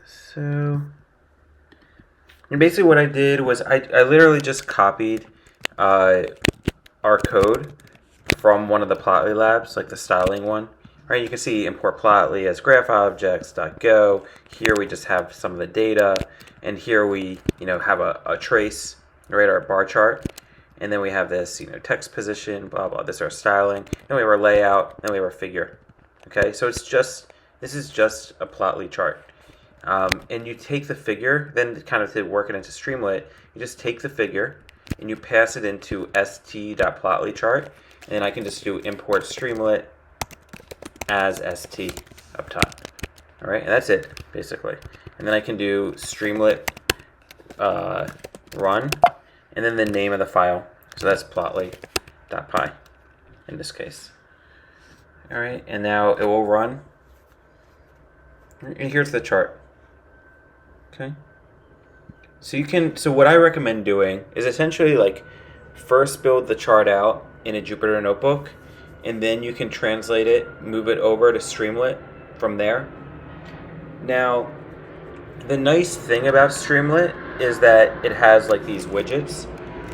So, and basically what I did was I literally just copied uh, our code from one of the Plotly labs, like the styling one. Right, you can see import Plotly as graph objects.go. Here we just have some of the data, and here we have a trace, right, our bar chart, and then we have this text position, blah blah. This is our styling, then we have our layout, then we have our figure. Okay, so this is just a Plotly chart. And you take the figure, then kind of to work it into Streamlit, you just take the figure and you pass it into st.plotlychart, and then I can just do import Streamlit as st up top. All right, and that's it basically. And then I can do Streamlit run, and then the name of the file. So that's plotly.py in this case. All right, and now it will run. And here's the chart. Okay. So what I recommend doing is essentially like first build the chart out in a Jupyter notebook, and then you can translate it, move it over to Streamlit from there. Now, the nice thing about Streamlit is that it has like these widgets.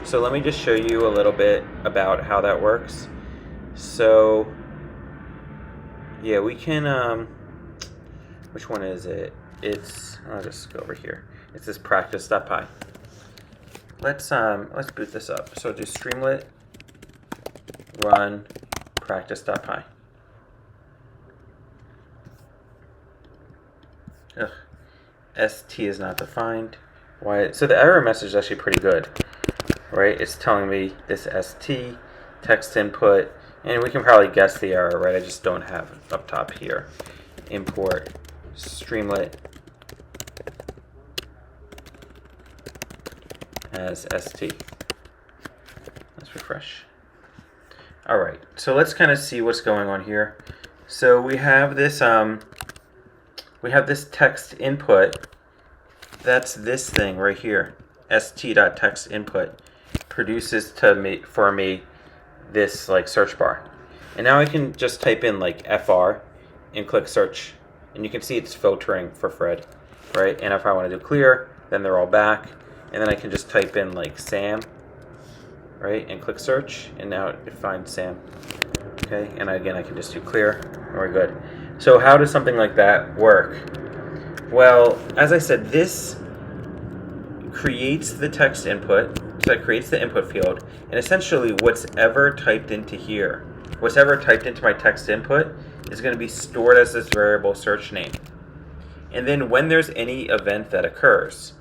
So let me just show you a little bit about how that works. So yeah, we can which one is it? I'll just go over here. It's this practice.py. Let's boot this up. So do Streamlit run practice.py. ST is not defined. Why? So the error message is actually pretty good, right? It's telling me this ST text input, and we can probably guess the error, right? I just don't have it up top here. Import Streamlit as ST. Let's refresh. All right, so let's kind of see what's going on here. So we have this text input. That's this thing right here. st.textInput produces for me this like search bar, and now I can just type in like FR and click search, and you can see it's filtering for Fred, right? And if I want to do clear, then they're all back, and then I can just type in like Sam, right, and click search, and now it finds Sam. Okay, and again I can just do clear, and we're good. So how does something like that work? Well, as I said, this creates the text input, so it creates the input field, and essentially what's ever typed into here, what's ever typed into my text input is going to be stored as this variable search name. And then when there's any event that occurs,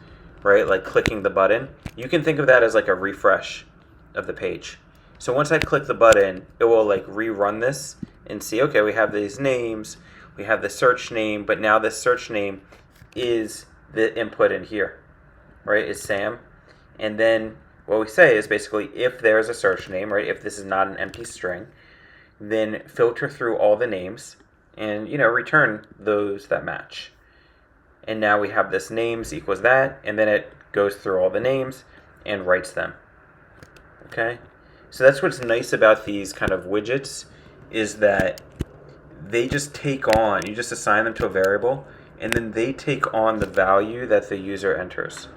right, like clicking the button, you can think of that as like a refresh of the page. So once I click the button, it will like rerun this and see, okay, we have these names, we have the search name, but now this search name is the input in here, right, is Sam. And then what we say is basically if there's a search name, right, if this is not an empty string, then filter through all the names and return those that match. And now we have this names equals that, and then it goes through all the names and writes them. Okay, so that's what's nice about these kind of widgets, is that they just take on, you just assign them to a variable, and then they take on the value that the user enters.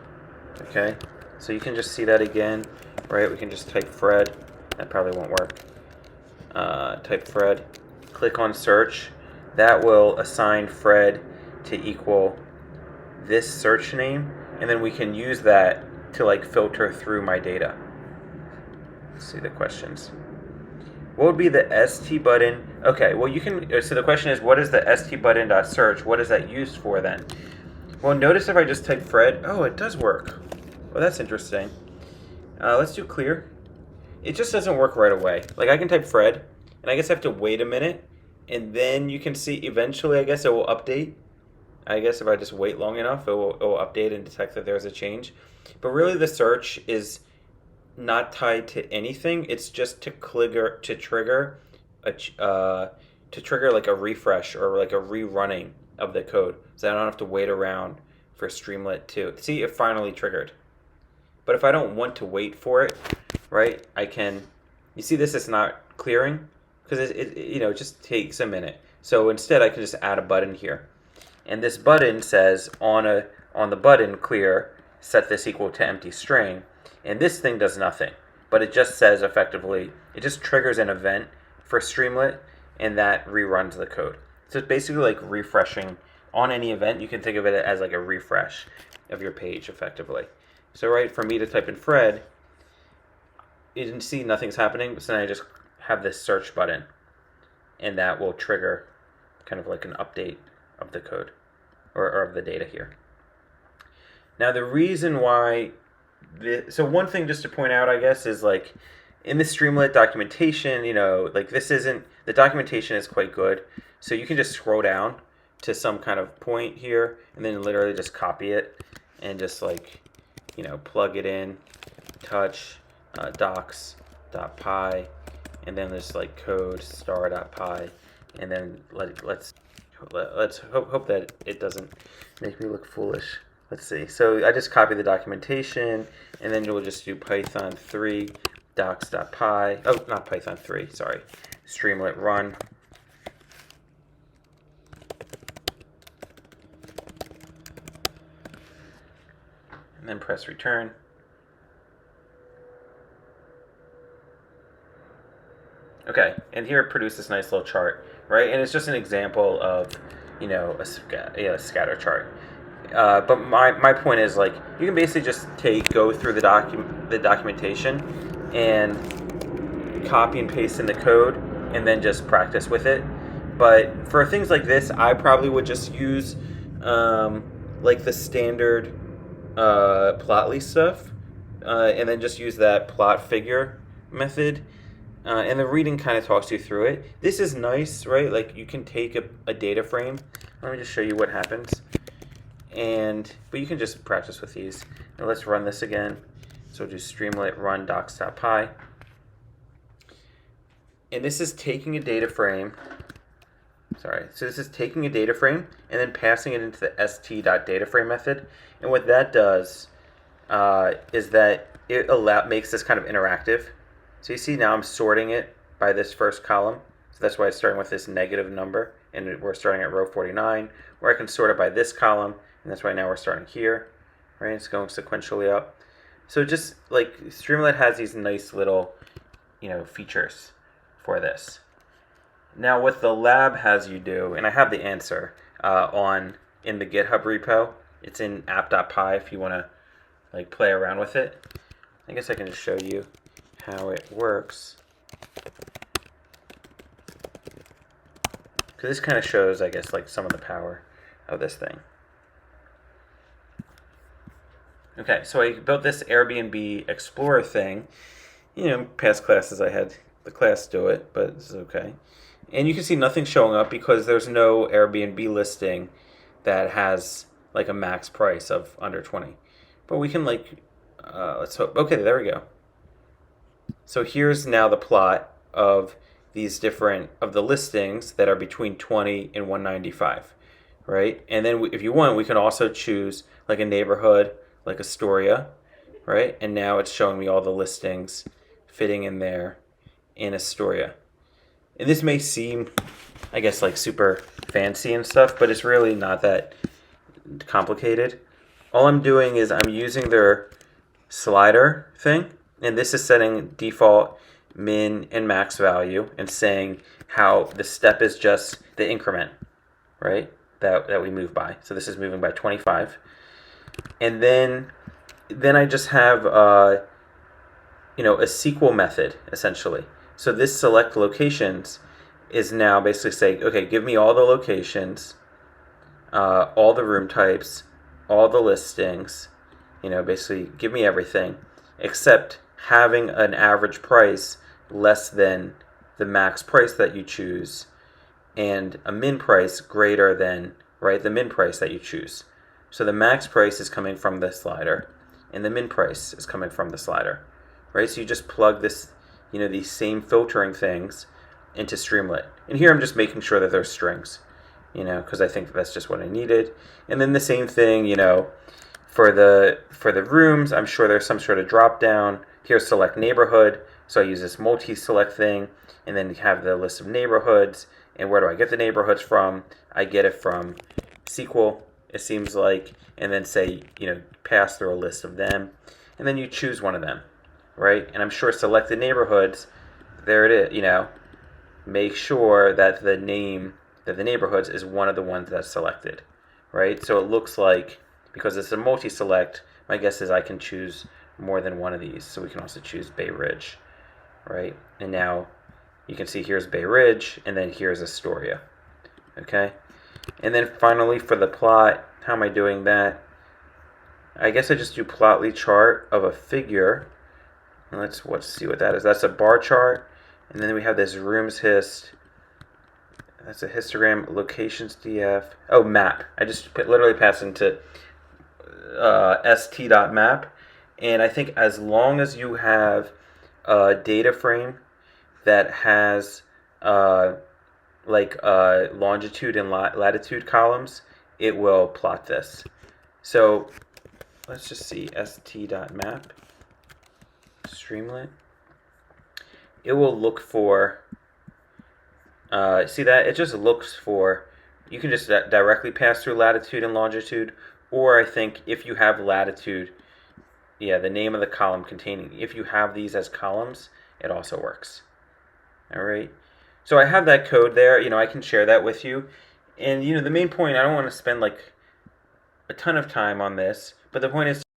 Okay, so you can just see that again, right? We can just type Fred. That probably won't work. Type Fred, click on search. That will assign Fred to equal this search name, and then we can use that to like filter through my data. Let's see the questions. What would be the ST button? Okay, well you can, so the question is, what is the ST button.search? What is that used for then? Well, notice if I just type Fred, oh, it does work. Well, that's interesting. Let's do clear. It just doesn't work right away. Like I can type Fred, and I guess I have to wait a minute, and then you can see eventually, I guess it will update. I guess if I just wait long enough, it will update and detect that there's a change. But really the search is not tied to anything. It's just to trigger like a refresh or like a rerunning of the code, so I don't have to wait around for Streamlit to see it finally triggered. But if I don't want to wait for it, right, I can, you see this is not clearing because it just takes a minute. So instead I can just add a button here. And this button says on the button clear, set this equal to empty string, and this thing does nothing, but it just says effectively, it just triggers an event for Streamlit, and that reruns the code. So it's basically like refreshing on any event. You can think of it as like a refresh of your page effectively. So right, for me to type in Fred, you can see nothing's happening, so then I just have this search button, and that will trigger kind of like an update of the code or of the data here. Now the reason why, so one thing just to point out, I guess, is like in the Streamlit documentation, like this isn't, the documentation is quite good. So you can just scroll down to some kind of point here and then literally just copy it and just like, plug it in, touch, docs.py, and then there's like code star.py, and then let's hope that it doesn't make me look foolish. Let's see. So I just copy the documentation, and then we'll just do Python 3 docs.py. Oh, not Python 3. Sorry, Streamlit run. And then press return. Okay, and here it produced this nice little chart, right? And it's just an example of, a scatter chart. But my point is, like, you can basically just go through the documentation and copy and paste in the code and then just practice with it. But for things like this, I probably would just use like the standard Plotly stuff, and then just use that plot figure method. And the reading kind of talks you through it. This is nice, right? Like you can take a data frame. Let me just show you what happens. But you can just practice with these. Now let's run this again. So do Streamlit run docs.py. And this is taking a data frame. So this is taking a data frame and then passing it into the st.dataframe method. And what that does is that it makes this kind of interactive. So you see now I'm sorting it by this first column. So that's why it's starting with this negative number. And we're starting at row 49, where I can sort it by this column. And that's why now we're starting here. Right? It's going sequentially up. So just like Streamlit has these nice little, features for this. Now what the lab has you do, and I have the answer in the GitHub repo. It's in app.py if you want to like play around with it. I guess I can just show you how it works. Because this kind of shows, I guess, like some of the power of this thing. Okay, so I built this Airbnb Explorer thing. Past classes I had the class do it, but this is okay. And you can see nothing showing up because there's no Airbnb listing that has like a max price of under 20. But we can let's hope. Okay, there we go. So here's now the plot of these different of the listings that are between 20 and 195, right? And then if you want, we can also choose like a neighborhood, like Astoria, right? And now it's showing me all the listings fitting in there in Astoria. And this may seem, I guess, like super fancy and stuff, but it's really not that complicated. All I'm doing is I'm using their slider thing, and this is setting default min and max value and saying how the step is just the increment, right, that we move by. So this is moving by 25. And then I just have a SQL method, essentially. So this select locations is now basically saying, okay, give me all the locations, all the room types, all the listings, basically give me everything, except having an average price less than the max price that you choose and a min price greater than, right, the min price that you choose. So the max price is coming from the slider and the min price is coming from the slider, right? So you just plug this, these same filtering things into Streamlit. And here I'm just making sure that there's strings, because I think that's just what I needed. And then the same thing, for the rooms, I'm sure there's some sort of drop down. Here's select neighborhood. So I use this multi-select thing, and then you have the list of neighborhoods. And where do I get the neighborhoods from? I get it from SQL, it seems like, and then say, pass through a list of them, and then you choose one of them, right? And I'm sure selected neighborhoods, there it is, make sure that the name that the neighborhoods is one of the ones that's selected, right? So it looks like, because it's a multi-select, my guess is I can choose more than one of these. So we can also choose Bay Ridge, right? And now you can see here's Bay Ridge, and then here's Astoria, okay? And then finally for the plot, how am I doing that? I guess I just do plotly chart of a figure. And let's see what that is. That's a bar chart. And then we have this rooms hist. That's a histogram, locations df. Oh, map. I just literally pass into st.map. And I think as long as you have a data frame that has longitude and latitude columns, it will plot this. So let's just see, st.map, Streamlit. It will look for, see that? It just looks for, you can just directly pass through latitude and longitude, or I think if you have latitude, the name of the column containing, if you have these as columns, it also works. All right. So I have that code there. I can share that with you. And, the main point, I don't want to spend like a ton of time on this, but the point is